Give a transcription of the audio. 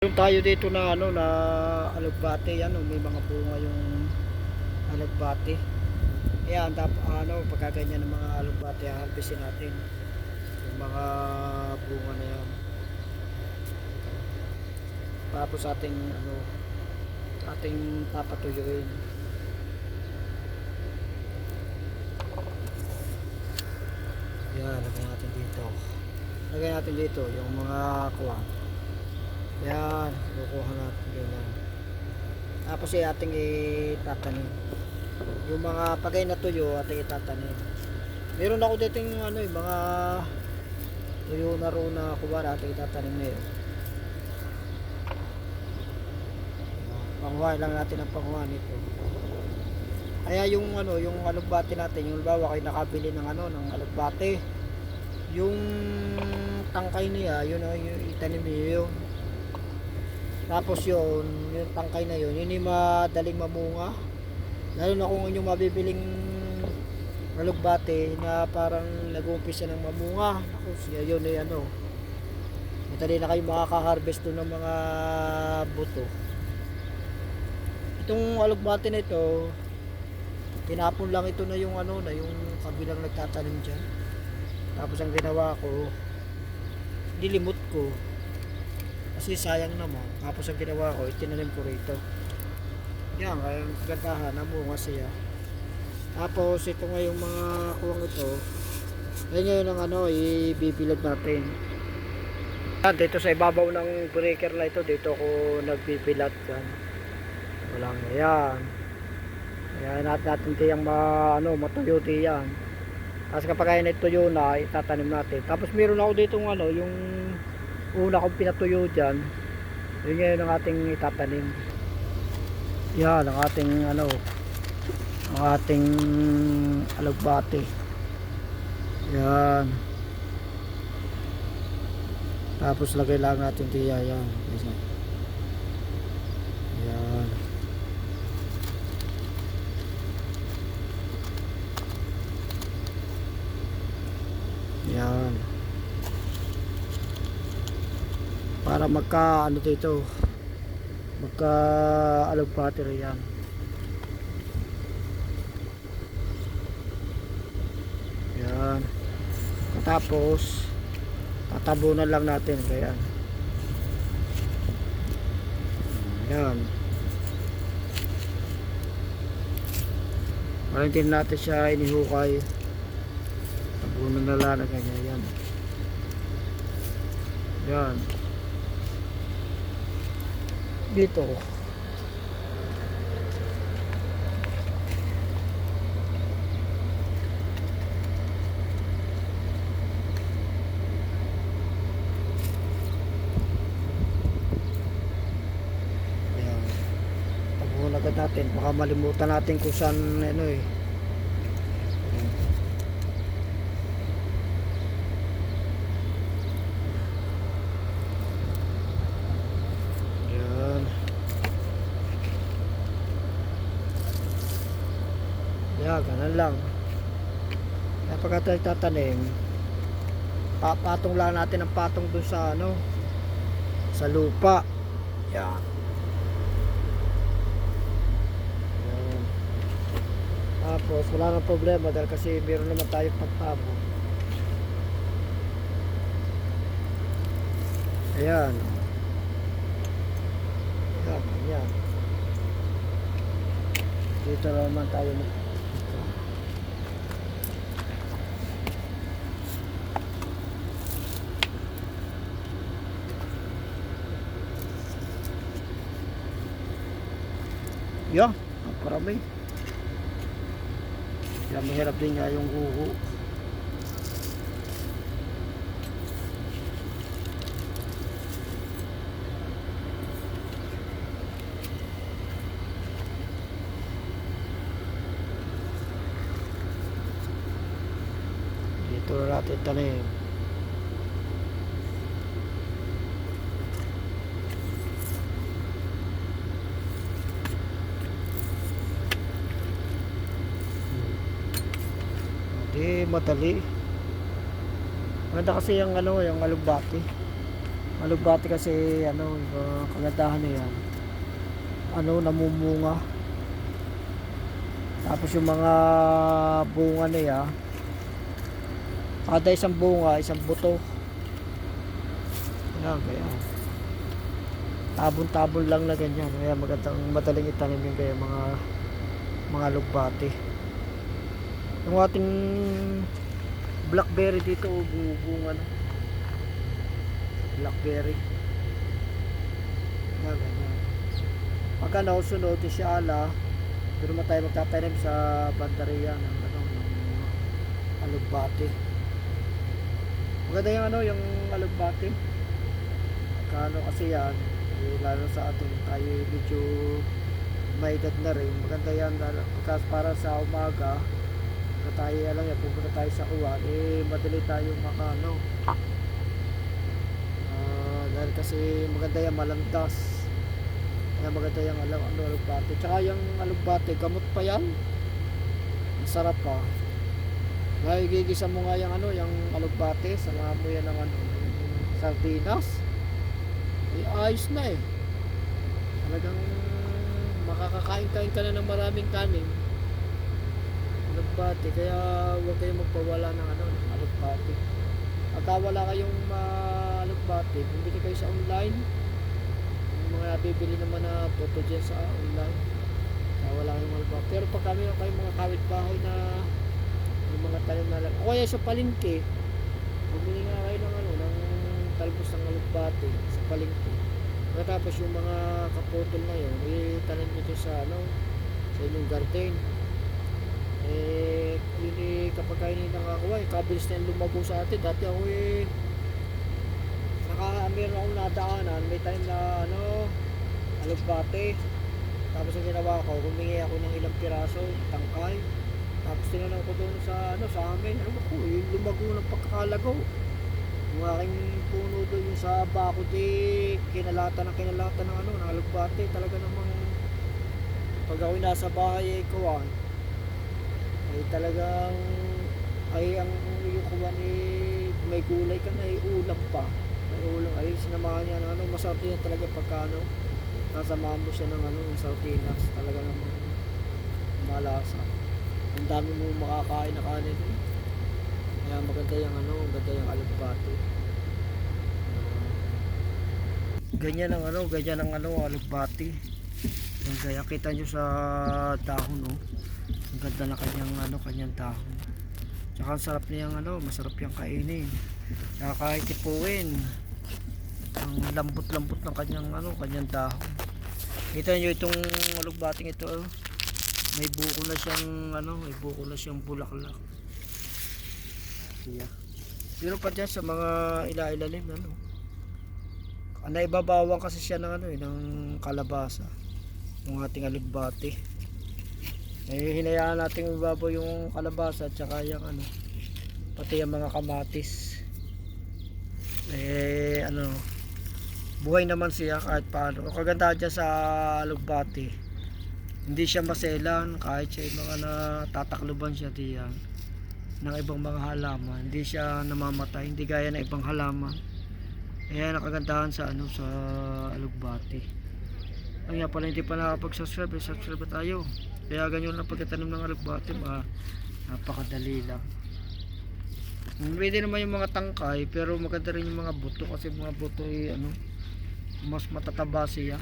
Meron tayo dito na ano na alugbate, yan may mga bunga yung alugbate. Ayan, pagka ganyan ng mga alugbate, harvestin natin yung mga bunga na yan. Tapos ating papatuyuin. Ayan, lagay natin dito yung mga kuha. Yan, kukuha natin ganyan. Tapos ating itatanim. Yung mga pagay na tuyo ating itatanim. Meron ako dito yung mga tuyo na roon na kuha ating itatanim ngayon. Panghuha lang natin ang panghuha nito. Kaya yung alugbate natin, yung bawa kayo nakabili ng ng alugbate, yung tangkay niya, yung itanim niyo yun. Tapos yung tangkay na yun yung madaling mamunga. Lalo na kung yung mabibiling alugbate na parang nag-uumpisa ng mamunga. Ako siya yun madali na kayo makaka-harvest doon ng mga buto. Itong alugbate na ito, tinapon lang ito na yung yung kabilang nagtatanim dyan. Tapos ang ginawa ko, nilimot ko kasi sayang naman. Tapos ang ginawa ko, itinanim ko rito. Yan, kaya ang kagandahan, namunga siya. Tapos ito nga yung mga kuwang ito, yan ngayon ang ibibilad natin. Yan, dito sa ibabaw ng breaker na ito, dito ako nagbibilad yan. Walang yan. Ayan natin tiyang matuyo diyan. Tapos kapag ay natuyo na, itatanim natin. Tapos meron ako dito yung una kong pinatuyo dyan, yun ngayon ang ating itatanim. Yan ang ating alugbate. Yan. Tapos lagay lang natin tiya yan. Yan. Yan. Para magka alugbate rin yan. Yan. Tapos tatabunan lang natin kaya yan. Malintin natin siya inihukay. Tabunan na lang ganyan yan. Yan. Dito tabuhan agad natin, baka malimutan natin kung saan ganun lang. Kaya pagka tatanim, patong lang natin ang patong dun sa sa lupa. Yan. Yan. Tapos wala nang problema dahil kasi meron naman tayong pagtabo. Ayan. Yan. Dito naman tayo yan, parami. Kaya mahirap din nga yung guho. Dito na natin tanim. Madali. Maganda kasi yung yung alugbate. Alugbati kasi ano, kagandahan na yan. Ano, namumunga. Tapos yung mga bunga niya, kada isang bunga, isang buto. Yan, kaya tabon-tabon lang na ganyan. Kaya magandang madaling itanim yung kaya mga alugbati. Yung ating blackberry dito, bunga na. Blackberry. Yan, ganyan. Pagka nausunod, si Ala, doon naman tayo magtatanim sa bandaria ng alugbati. Maganda yung yung alugbati. Kano kasi yan, lalo sa atin, tayo medyo may edad na rin. Maganda yan, kasi para sa umaga, na tayo, alam yan, pupunta tayo sa uwan, madali tayong dahil kasi maganda yan, malandas. Kaya maganda yung alugbati. Tsaka yung alugbati, gamot pa yan. Masarap pa. Gigisa mo nga yung yung alugbati, sama mo yan ng sardinas. Ayos na eh. Talagang makakakain-kain ka na ng maraming kanin. Alugbati, kaya huwag kayong magpawala ng alugbati. Pagka wala kayong alugbati, bumili kayo sa online. Yung mga bibili naman na photo dyan sa online. Kaya wala kayong alugbati. Pero pag kami kayong mga kawit-bahay na yung mga talim na lang. O kaya sa palengke, bumili nga kayo ng talbos ng alugbati sa palengke. Tapos yung mga kaputol na yun, itanim nyo sa sa inyong garden. Kapag kayo nakakuha, kabilis na yung lumago sa atin. Dati ako meron akong nadaanan, may tanim na alugbati. Tapos ang ginawa ko, humingi ako ng ilang piraso, tangkay. Tapos tinanong ko doon sa amin, lumago ng pagkakalagaw. Yung aking puno doon yung sa bako, kinalata ng alugbati. Talaga namang pag ako nasa bahay kuwan, ay talagang ang yung kuwan may gulay ka na, ulam pa. May ulam, sinamahan niya masarap din talaga pagka nasamahan mo siya ng sardinas. Talaga namang malasa. Ang dami mo makakain na kanin kaya maganda yung alugbati. Ganyan ang alugbati. Kaya kita nyo sa dahon ang ganda na kanyang dahon. Tsaka ang sarap niyang masarap yung kainin. Tsaka kahit ipuin, ang lambot-lambot ng kanyang dahon. Kita nyo itong alugbating ito, may buko na siyang bulaklak. Yeah. Pero pa dyan sa mga ilailalim naibabawan kasi siya ng kalabasa ng ating alugbati. Hinayaan natin ibabaw yung kalabasa at saka yung pati yung mga kamatis. Buhay naman siya kahit paano. Ang kagandahan dyan sa alugbati, hindi siya maselan kahit siya yung mga natatakluban siya diyan ng ibang mga halaman. Hindi siya namamatay, hindi gaya ng ibang halaman. Ayan ang kagandahan sa sa alugbati. Kaya pala hindi pa nakapag-subscribe, subscribe tayo. Kaya ganyan lang pagkatanim ng alugbati, napakadali lang. Pwede naman yung mga tangkay, pero maganda rin yung mga buto kasi mga buto mas matataba siya.